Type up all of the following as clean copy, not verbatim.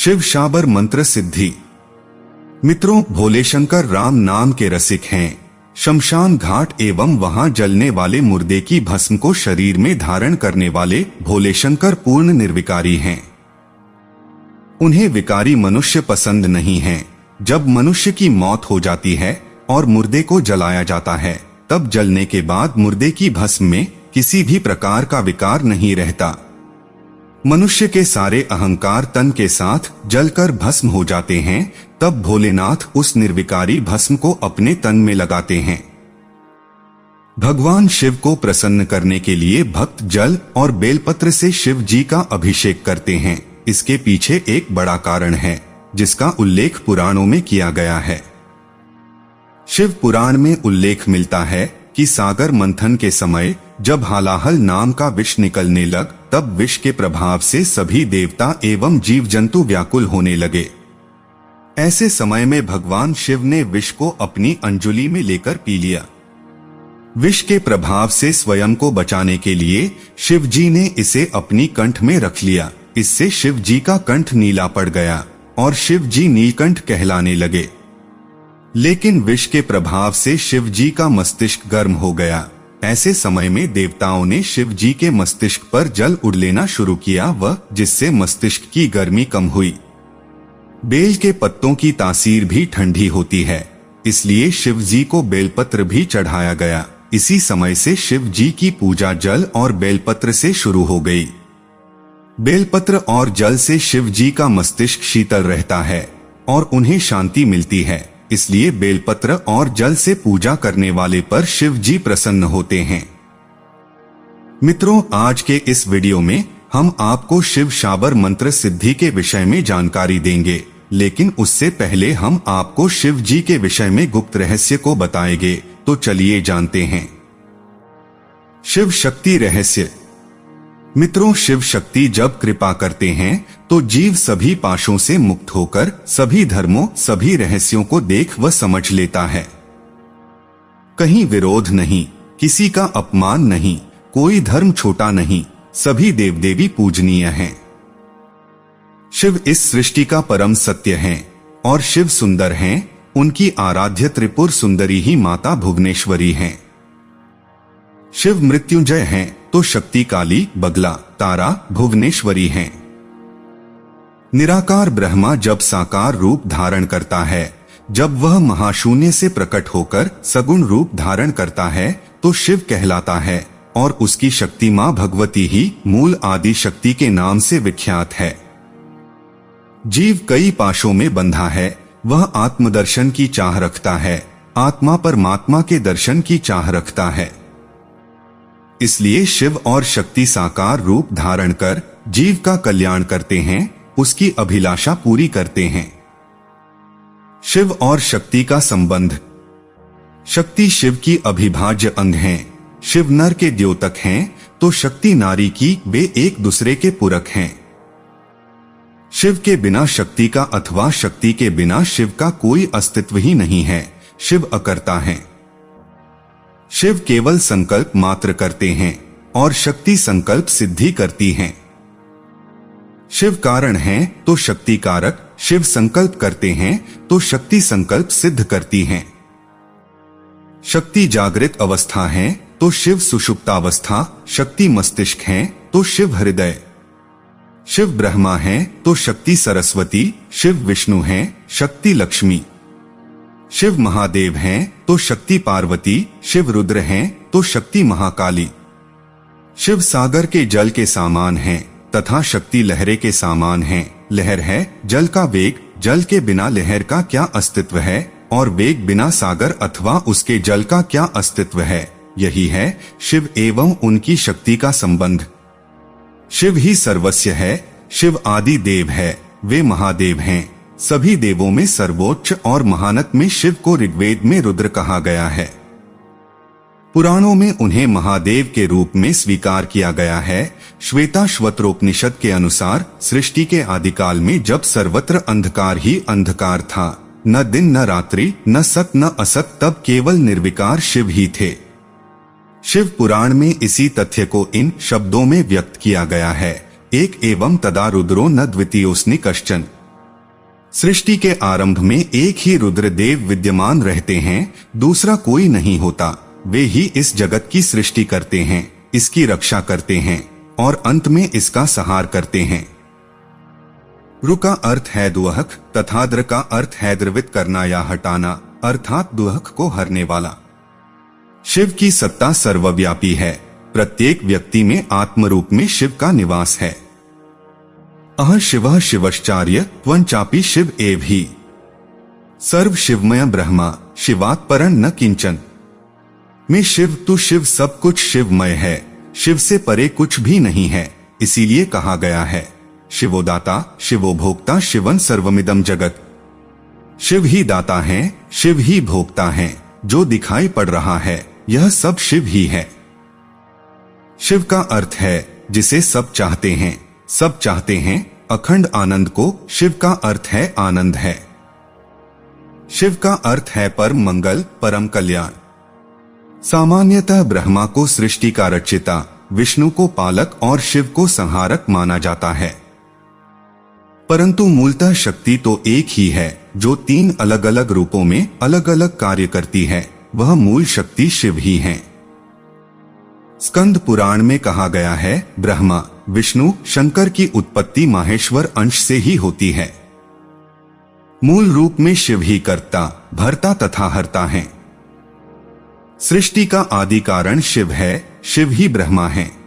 शिव शाबर मंत्र सिद्धि। मित्रों, भोले शंकर राम नाम के रसिक हैं। शमशान घाट एवं वहां जलने वाले मुर्दे की भस्म को शरीर में धारण करने वाले भोले शंकर पूर्ण निर्विकारी हैं। उन्हें विकारी मनुष्य पसंद नहीं हैं। जब मनुष्य की मौत हो जाती है और मुर्दे को जलाया जाता है, तब जलने के बाद मुर्दे की भस्म में किसी भी प्रकार का विकार नहीं रहता। मनुष्य के सारे अहंकार तन के साथ जलकर भस्म हो जाते हैं। तब भोलेनाथ उस निर्विकारी भस्म को अपने तन में लगाते हैं। भगवान शिव को प्रसन्न करने के लिए भक्त जल और बेलपत्र से शिव जी का अभिषेक करते हैं। इसके पीछे एक बड़ा कारण है, जिसका उल्लेख पुराणों में किया गया है। शिव पुराण में उल्लेख मिलता है कि सागर मंथन के समय जब हालाहल नाम का विष निकलने लग, तब विष के प्रभाव से सभी देवता एवं जीव जंतु व्याकुल होने लगे। ऐसे समय में भगवान शिव ने विष को अपनी अंजुली में लेकर पी लिया। विष के प्रभाव से स्वयं को बचाने के लिए शिव जी ने इसे अपनी कंठ में रख लिया। इससे शिव जी का कंठ नीला पड़ गया और शिव जी नीलकंठ कहलाने लगे। लेकिन विष के प्रभाव से शिव जी का मस्तिष्क गर्म हो गया। ऐसे समय में देवताओं ने शिव जी के मस्तिष्क पर जल उड़ लेना शुरू किया, जिससे मस्तिष्क की गर्मी कम हुई। बेल के पत्तों की तासीर भी ठंडी होती है, इसलिए शिव जी को बेलपत्र भी चढ़ाया गया। इसी समय से शिव जी की पूजा जल और बेलपत्र से शुरू हो गई। बेलपत्र और जल से शिव जी का मस्तिष्क शीतल रहता है और उन्हें शांति मिलती है। इसलिए बेलपत्र और जल से पूजा करने वाले पर शिव जी प्रसन्न होते हैं। मित्रों, आज के इस वीडियो में हम आपको शिव शाबर मंत्र सिद्धि के विषय में जानकारी देंगे, लेकिन उससे पहले हम आपको शिव जी के विषय में गुप्त रहस्य को बताएंगे। तो चलिए जानते हैं। शिव शक्ति रहस्य। मित्रों, शिव शक्ति जब कृपा करते हैं तो जीव सभी पाशों से मुक्त होकर सभी धर्मों, सभी रहस्यों को देख व समझ लेता है। कहीं विरोध नहीं, किसी का अपमान नहीं, कोई धर्म छोटा नहीं, सभी देव देवी पूजनीय हैं। शिव इस सृष्टि का परम सत्य हैं और शिव सुंदर हैं। उनकी आराध्य त्रिपुर सुंदरी ही माता भुवनेश्वरी हैं। शिव मृत्युंजय हैं तो शक्ति काली, बगला, तारा भुवनेश्वरी हैं। निराकार ब्रह्मा जब साकार रूप धारण करता है, जब वह महाशून्य से प्रकट होकर सगुण रूप धारण करता है, तो शिव कहलाता है और उसकी शक्ति मां भगवती ही मूल आदि शक्ति के नाम से विख्यात है। जीव कई पाशों में बंधा है, वह आत्मदर्शन की चाह रखता है, आत्मा परमात्मा के दर्शन की चाह रखता है। इसलिए शिव और शक्ति साकार रूप धारण कर जीव का कल्याण करते हैं, उसकी अभिलाषा पूरी करते हैं। शिव और शक्ति का संबंध। शक्ति शिव की अविभाज्य अंग हैं। शिव नर के द्योतक हैं तो शक्ति नारी की, वे एक दूसरे के पूरक हैं। शिव के बिना शक्ति का अथवा शक्ति के बिना शिव का कोई अस्तित्व ही नहीं है। शिव अकर्ता हैं। शिव केवल संकल्प मात्र करते हैं और शक्ति संकल्प सिद्धि करती हैं। शिव कारण हैं तो शक्ति कारक, शिव संकल्प करते हैं तो शक्ति संकल्प सिद्ध करती हैं। शक्ति जागृत अवस्था है तो शिव सुषुप्तावस्था, शक्ति मस्तिष्क हैं तो शिव हृदय। शिव ब्रह्मा हैं तो शक्ति सरस्वती, शिव विष्णु हैं, शक्ति लक्ष्मी। शिव महादेव हैं तो शक्ति पार्वती, शिव रुद्र हैं तो शक्ति महाकाली। शिव सागर के जल के सामान हैं तथा शक्ति लहरे के सामान हैं। लहर है जल का वेग, जल के बिना लहर का क्या अस्तित्व है और वेग बिना सागर अथवा उसके जल का क्या अस्तित्व है। यही है शिव एवं उनकी शक्ति का संबंध। शिव ही सर्वस्व है, शिव आदि देव है, वे महादेव हैं। सभी देवों में सर्वोच्च और महानत में शिव को ऋग्वेद में रुद्र कहा गया है। पुराणों में उन्हें महादेव के रूप में स्वीकार किया गया है। श्वेताश्वतरोपनिषद के अनुसार सृष्टि के आदिकाल में जब सर्वत्र अंधकार ही अंधकार था, न दिन न रात्रि, न सत न असत, तब केवल निर्विकार शिव ही थे। शिव पुराण में इसी तथ्य को इन शब्दों में व्यक्त किया गया है, एक एवं तदा रुद्रो न द्वितीयोस्नि कश्चन। सृष्टि के आरंभ में एक ही रुद्रदेव विद्यमान रहते हैं, दूसरा कोई नहीं होता। वे ही इस जगत की सृष्टि करते हैं, इसकी रक्षा करते हैं और अंत में इसका संहार करते हैं। रु का अर्थ है दुहक तथा द्र का अर्थ है द्रवित करना या हटाना, अर्थात दुहक को हरने वाला। शिव की सत्ता सर्वव्यापी है। प्रत्येक व्यक्ति में आत्म रूप में शिव का निवास है। अह शिवः शिवश्चार्य त्वं चापि शिव एव ही। सर्व शिवमय ब्रह्मा शिवात् परं न किंचन। मैं शिव तू शिव, सब कुछ शिवमय है, शिव से परे कुछ भी नहीं है। इसीलिए कहा गया है शिवोदाता शिवोभोक्ता शिवं सर्वमिदं जगत। शिव ही दाता है, शिव ही भोक्ता है। जो दिखाई पड़ रहा है यह सब शिव ही है। शिव का अर्थ है जिसे सब चाहते हैं, सब चाहते हैं अखंड आनंद को। शिव का अर्थ है आनंद है। शिव का अर्थ है परम मंगल, परम कल्याण। सामान्यतः ब्रह्मा को सृष्टि का रचयिता, विष्णु को पालक और शिव को संहारक माना जाता है। परंतु मूलतः शक्ति तो एक ही है जो तीन अलग अलग रूपों में अलग अलग कार्य करती है। वह मूल शक्ति शिव ही है। स्कंद पुराण में कहा गया है ब्रह्मा विष्णु शंकर की उत्पत्ति माहेश्वर अंश से ही होती है। मूल रूप में शिव ही कर्ता, भर्ता तथा हर्ता हैं। सृष्टि का आदि कारण शिव है, शिव ही ब्रह्मा है।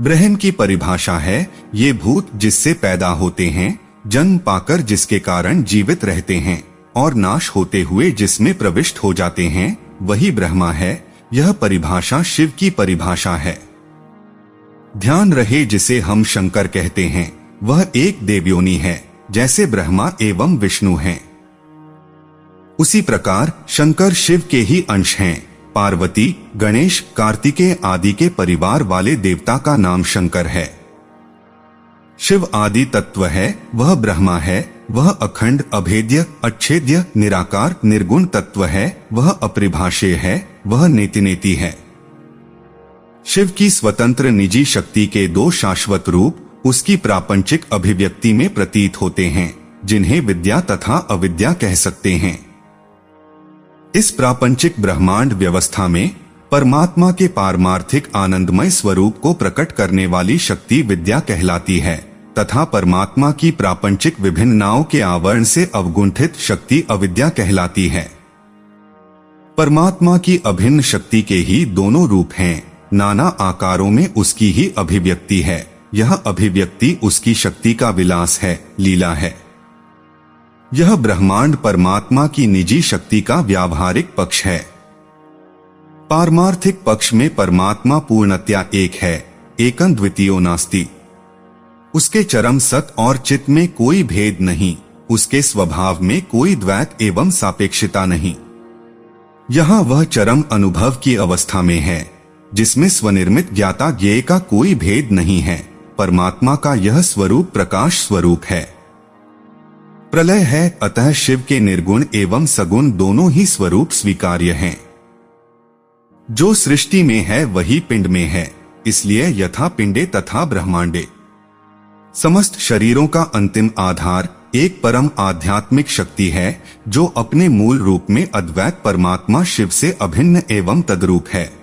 ब्रह्म की परिभाषा है ये भूत जिससे पैदा होते हैं, जन्म पाकर जिसके कारण जीवित रहते हैं और नाश होते हुए जिसमें प्रविष्ट हो जाते हैं, वही ब्रह्मा है। यह परिभाषा शिव की परिभाषा है। ध्यान रहे जिसे हम शंकर कहते हैं वह एक देवयोनि है, जैसे ब्रह्मा एवं विष्णु हैं। उसी प्रकार शंकर शिव के ही अंश हैं। पार्वती, गणेश, कार्तिकेय आदि के परिवार वाले देवता का नाम शंकर है। शिव आदि तत्व है, वह ब्रह्मा है। वह अखंड, अभेद्य, अच्छेद्य, निराकार, निर्गुण तत्व है। वह अपरिभाषेय है, वह नेति है। शिव की स्वतंत्र निजी शक्ति के दो शाश्वत रूप उसकी प्रापंचिक अभिव्यक्ति में प्रतीत होते हैं, जिन्हें विद्या तथा अविद्या कह सकते हैं। इस प्रापंचिक ब्रह्मांड व्यवस्था में परमात्मा के पारमार्थिक आनंदमय स्वरूप को प्रकट करने वाली शक्ति विद्या कहलाती है तथा परमात्मा की प्रापंचिक विभिन्नताओं के आवरण से अवगुंठित शक्ति अविद्या कहलाती है। परमात्मा की अभिन्न शक्ति के ही दोनों रूप हैं, नाना आकारों में उसकी ही अभिव्यक्ति है। यह अभिव्यक्ति उसकी शक्ति का विलास है, लीला है। यह ब्रह्मांड परमात्मा की निजी शक्ति का व्यावहारिक पक्ष है। पारमार्थिक पक्ष में परमात्मा पूर्णतया एक है, एकं द्वितीयो नास्ति। उसके चरम सत और चित में कोई भेद नहीं, उसके स्वभाव में कोई द्वैत एवं सापेक्षता नहीं। यहाँ वह चरम अनुभव की अवस्था में है, जिसमें स्वनिर्मित ज्ञाता ज्ञेय का कोई भेद नहीं है। परमात्मा का यह स्वरूप प्रकाश स्वरूप है, प्रलय है। अतः शिव के निर्गुण एवं सगुण दोनों ही स्वरूप स्वीकार्य हैं। जो सृष्टि में है वही पिंड में है, इसलिए यथा पिंडे तथा ब्रह्मांडे। समस्त शरीरों का अंतिम आधार एक परम आध्यात्मिक शक्ति है, जो अपने मूल रूप में अद्वैत परमात्मा शिव से अभिन्न एवं तद्रूप है।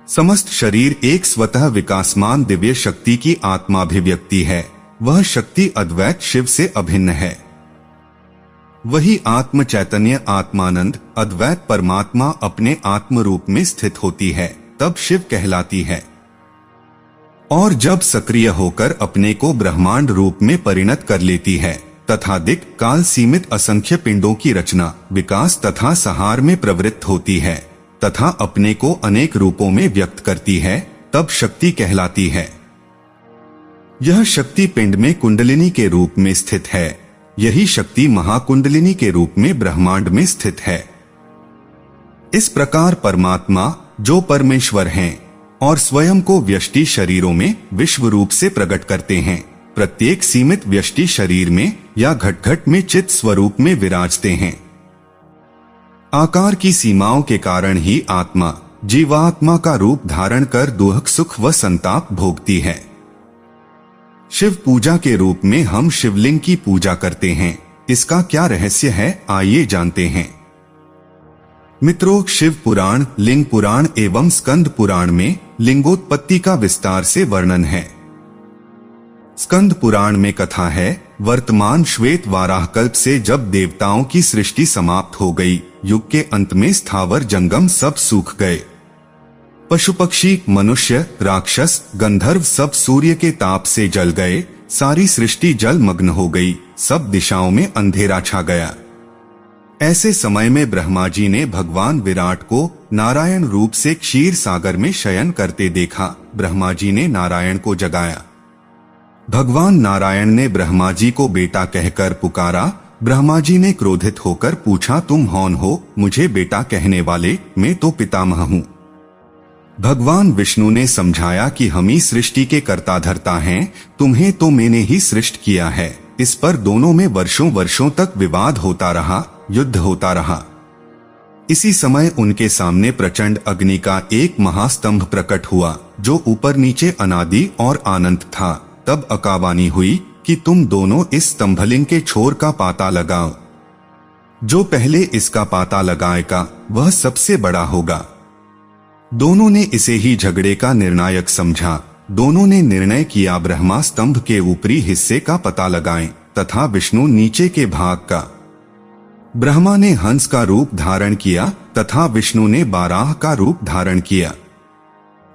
समस्त शरीर एक स्वतः विकासमान दिव्य शक्ति की आत्माभिव्यक्ति है। वह शक्ति अद्वैत शिव से अभिन्न है। वही आत्म चैतन्य आत्मानंद अद्वैत परमात्मा अपने आत्म रूप में स्थित होती है, तब शिव कहलाती है। और जब सक्रिय होकर अपने को ब्रह्मांड रूप में परिणत कर लेती है तथा दिक् काल सीमित असंख्य पिंडों की रचना, विकास तथा संहार में प्रवृत्त होती है तथा अपने को अनेक रूपों में व्यक्त करती है, तब शक्ति कहलाती है। यह शक्ति पिंड में कुंडलिनी के रूप में स्थित है। यही शक्ति महाकुंडलिनी के रूप में ब्रह्मांड में स्थित है। इस प्रकार परमात्मा जो परमेश्वर हैं और स्वयं को व्यष्टि शरीरों में विश्व रूप से प्रकट करते हैं, प्रत्येक सीमित व्यष्टि शरीर में या घट-घट में चित स्वरूप में विराजते हैं। आकार की सीमाओं के कारण ही आत्मा जीवात्मा का रूप धारण कर दुख सुख व संताप भोगती है। शिव पूजा के रूप में हम शिवलिंग की पूजा करते हैं। इसका क्या रहस्य है, आइए जानते हैं। मित्रों, शिव पुराण, लिंग पुराण एवं स्कंद पुराण में लिंगोत्पत्ति का विस्तार से वर्णन है। स्कंद पुराण में कथा है, वर्तमान श्वेत वाराह कल्प से जब देवताओं की सृष्टि समाप्त हो गई, युग के अंत में स्थावर जंगम सब सूख गए। पशु पक्षी, मनुष्य, राक्षस, गंधर्व सब सूर्य के ताप से जल गए। सारी सृष्टि जलमग्न हो गई। सब दिशाओं में अंधेरा छा गया। ऐसे समय में ब्रह्मा जी ने भगवान विराट को नारायण रूप से क्षीर सागर में शयन करते देखा। ब्रह्मा जी ने नारायण को जगाया। भगवान नारायण ने ब्रह्मा जी को बेटा कहकर पुकारा। ब्रह्मा जी ने क्रोधित होकर पूछा, तुम कौन हो मुझे बेटा कहने वाले? मैं तो पितामह हूँ। भगवान विष्णु ने समझाया कि हम ही सृष्टि के कर्ता धर्ता हैं, तुम्हें तो मैंने ही सृष्टि किया है। इस पर दोनों में वर्षों वर्षों तक विवाद होता रहा, युद्ध होता रहा। इसी समय उनके सामने प्रचंड अग्नि का एक महास्तंभ प्रकट हुआ, जो ऊपर नीचे अनादि और अनंत था। तब अकावानी हुई कि तुम दोनों इस स्तंभलिंग के छोर का पाता लगाओ। जो पहले इसका पाता लगाएगा वह सबसे बड़ा होगा। दोनों ने इसे ही झगड़े का निर्णायक समझा। दोनों ने निर्णय किया, ब्रह्मा स्तंभ के ऊपरी हिस्से का पता लगाएं तथा विष्णु नीचे के भाग का। ब्रह्मा ने हंस का रूप धारण किया तथा विष्णु ने बाराह का रूप धारण किया।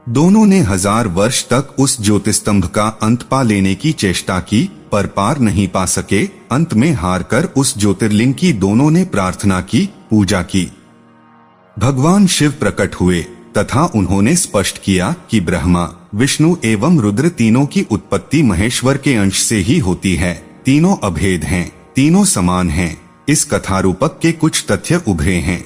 दोनों ने 1000 वर्ष तक उस ज्योतिस्तंभ का अंत पा लेने की चेष्टा की, पर पार नहीं पा सके। अंत में हार कर उस ज्योतिर्लिंग की दोनों ने प्रार्थना की, पूजा की। भगवान शिव प्रकट हुए तथा उन्होंने स्पष्ट किया कि ब्रह्मा, विष्णु एवं रुद्र तीनों की उत्पत्ति महेश्वर के अंश से ही होती है। तीनों अभेद हैं, तीनों समान हैं। इस कथारूपक के कुछ तथ्य उभरे हैं।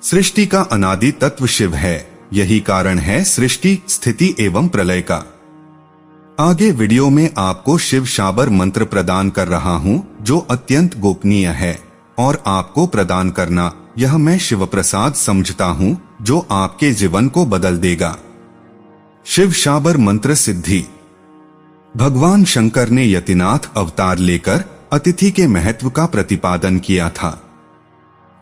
सृष्टि का अनादि तत्व शिव है। यही कारण है सृष्टि, स्थिति एवं प्रलय का। आगे वीडियो में आपको शिव शाबर मंत्र प्रदान कर रहा हूँ, जो अत्यंत गोपनीय है और आपको प्रदान करना यह मैं शिव प्रसाद समझता हूँ, जो आपके जीवन को बदल देगा। शिव शाबर मंत्र सिद्धि। भगवान शंकर ने यतिनाथ अवतार लेकर अतिथि के महत्व का प्रतिपादन किया था।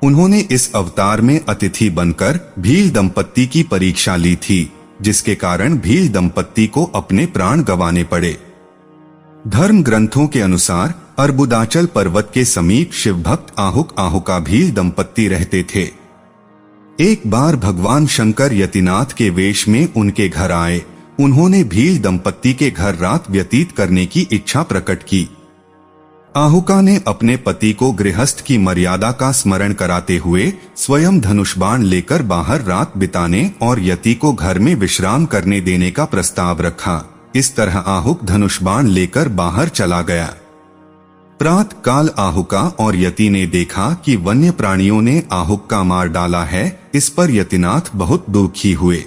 उन्होंने इस अवतार में अतिथि बनकर भील दंपत्ति की परीक्षा ली थी, जिसके कारण भील दंपत्ति को अपने प्राण गंवाने पड़े। धर्म ग्रंथों के अनुसार अर्बुदाचल पर्वत के समीप शिव भक्त आहुका भील दंपत्ति रहते थे। एक बार भगवान शंकर यतिनाथ के वेश में उनके घर आए। उन्होंने भील दंपत्ति के घर रात व्यतीत करने की इच्छा प्रकट की। आहुका ने अपने पति को गृहस्थ की मर्यादा का स्मरण कराते हुए स्वयं धनुष बाण लेकर बाहर रात बिताने और यति को घर में विश्राम करने देने का प्रस्ताव रखा। इस तरह आहुक धनुष बाण लेकर बाहर चला गया। प्रातः काल आहुका और यति ने देखा कि वन्य प्राणियों ने आहुक का मार डाला है। इस पर यतिनाथ बहुत दुखी हुए।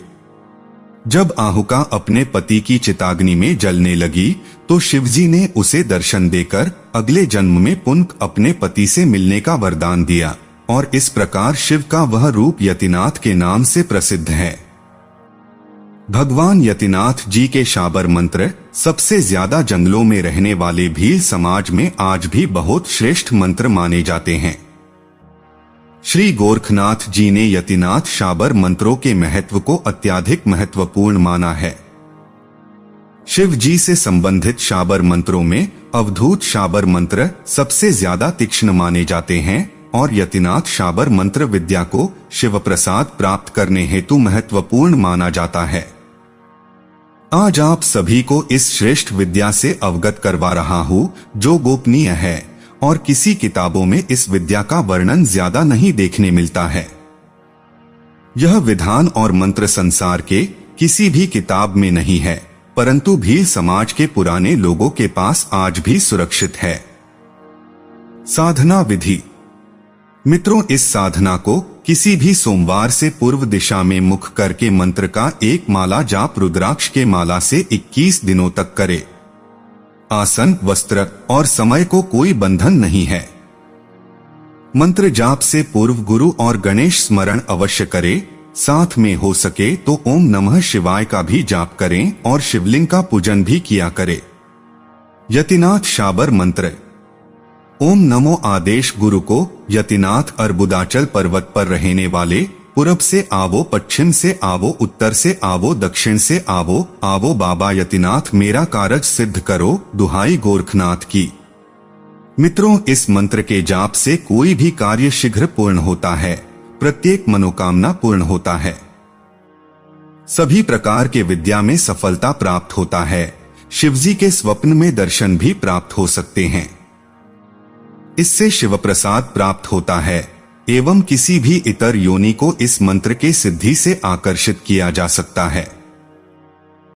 जब आहुका अपने पति की चिताग्नि में जलने लगी तो शिवजी ने उसे दर्शन देकर अगले जन्म में पुनः अपने पति से मिलने का वरदान दिया और इस प्रकार शिव का वह रूप यतिनाथ के नाम से प्रसिद्ध है। भगवान यतिनाथ जी के शाबर मंत्र सबसे ज्यादा जंगलों में रहने वाले भील समाज में आज भी बहुत श्रेष्ठ मंत्र माने जाते हैं। श्री गोरखनाथ जी ने यतिनाथ शाबर मंत्रों के महत्व को अत्यधिक महत्वपूर्ण माना है। शिव जी से संबंधित शाबर मंत्रों में अवधूत शाबर मंत्र सबसे ज्यादा तीक्ष्ण माने जाते हैं और यतिनाथ शाबर मंत्र विद्या को शिव प्रसाद प्राप्त करने हेतु महत्वपूर्ण माना जाता है। आज आप सभी को इस श्रेष्ठ विद्या से अवगत करवा रहा हूँ, जो गोपनीय है और किसी किताबों में इस विद्या का वर्णन ज्यादा नहीं देखने मिलता है। यह विधान और मंत्र संसार के किसी भी किताब में नहीं है, परंतु भील समाज के पुराने लोगों के पास आज भी सुरक्षित है। साधना विधि। मित्रों, इस साधना को किसी भी सोमवार से पूर्व दिशा में मुख करके मंत्र का एक माला जाप रुद्राक्ष के माला से 21 दिनों तक करे। आसन, वस्त्र और समय को कोई बंधन नहीं है। मंत्र जाप से पूर्व गुरु और गणेश स्मरण अवश्य करे। साथ में हो सके तो ओम नमः शिवाय का भी जाप करें और शिवलिंग का पूजन भी किया करे। यतिनाथ शाबर मंत्र। ओम नमो आदेश गुरु को। यतिनाथ अर्बुदाचल पर्वत पर रहने वाले, पूरब से आवो, पश्चिम से आवो, उत्तर से आवो, दक्षिण से आवो, आवो बाबा यतिनाथ मेरा कारज सिद्ध करो, दुहाई गोरखनाथ की। मित्रों, इस मंत्र के जाप से कोई भी कार्य शीघ्र पूर्ण होता है, प्रत्येक मनोकामना पूर्ण होता है, सभी प्रकार के विद्या में सफलता प्राप्त होता है, शिवजी के स्वप्न में दर्शन भी प्राप्त हो सकते हैं। इससे शिव प्रसाद प्राप्त होता है एवं किसी भी इतर योनि को इस मंत्र के सिद्धि से आकर्षित किया जा सकता है।